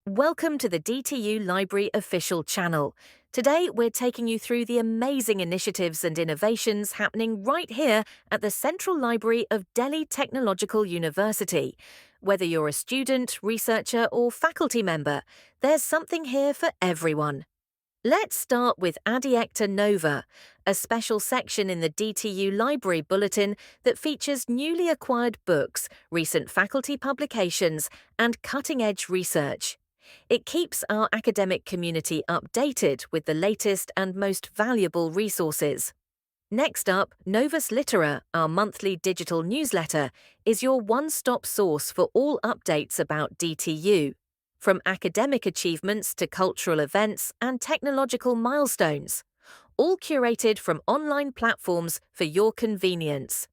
Welcome to the DTU Library official channel. Today, we're taking you through the amazing initiatives and innovations happening right here at the Central Library of Delhi Technological University. Whether you're a student, researcher, or faculty member, there's something here for everyone. Let's start with Adiecta Nova, a special section in the DTU Library bulletin that features newly acquired books, recent faculty publications, and cutting-edge research. It keeps our academic community updated with the latest and most valuable resources. Next up, Novus Littera, our monthly digital newsletter, is your one-stop source for all updates about DTU, from academic achievements to cultural events and technological milestones, all curated from online platforms for your convenience.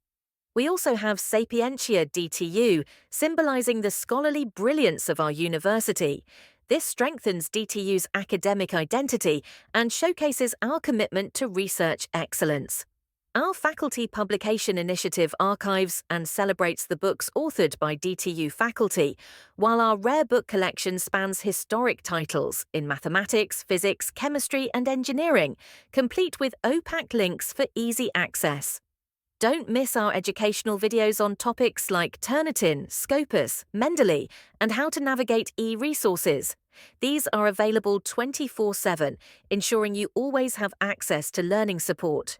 We also have Sapientia DTU, symbolizing the scholarly brilliance of our university. This strengthens DTU's academic identity and showcases our commitment to research excellence. Our faculty publication initiative archives and celebrates the books authored by DTU faculty, while our rare book collection spans historic titles in mathematics, physics, chemistry, and engineering, complete with opaque links for easy access. Don't miss our educational videos on topics like Turnitin, Scopus, Mendeley, and how to navigate e-resources. These are available 24/7, ensuring you always have access to learning support.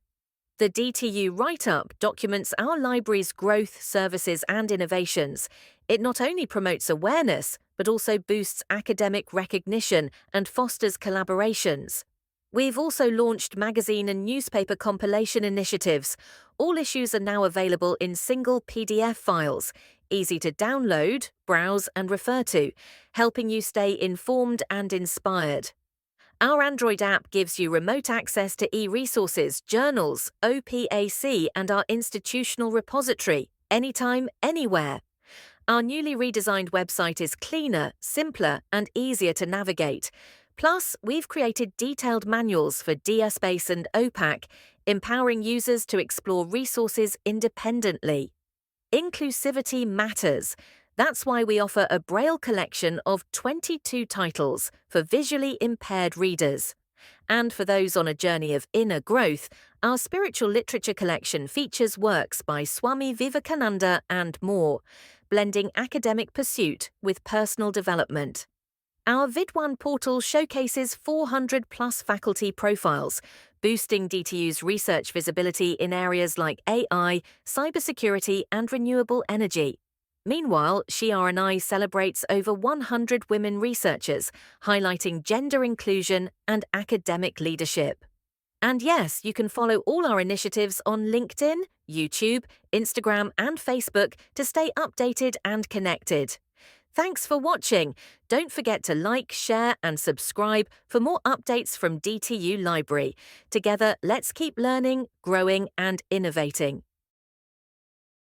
The DTU Write-Up documents our library's growth, services, and innovations. It not only promotes awareness, but also boosts academic recognition and fosters collaborations. We've also launched magazine and newspaper compilation initiatives. All issues are now available in single PDF files, easy to download, browse, and refer to, helping you stay informed and inspired. Our Android app gives you remote access to e-resources, journals, OPAC, and our institutional repository, anytime, anywhere. Our newly redesigned website is cleaner, simpler, and easier to navigate. Plus, we've created detailed manuals for DSpace and OPAC, empowering users to explore resources independently. Inclusivity matters. That's why we offer a Braille collection of 22 titles for visually impaired readers. And for those on a journey of inner growth, our spiritual literature collection features works by SheRNI VIDWAN and more, blending academic pursuit with personal development. Our Vidwan portal showcases 400-plus faculty profiles, boosting DTU's research visibility in areas like AI, cybersecurity, and renewable energy. Meanwhile, SheRNI celebrates over 100 women researchers, highlighting gender inclusion and academic leadership. And yes, you can follow all our initiatives on LinkedIn, YouTube, Instagram, and Facebook to stay updated and connected. Thanks for watching. Don't forget to like, share, and subscribe for more updates from DTU Library. Together, let's keep learning, growing, and innovating.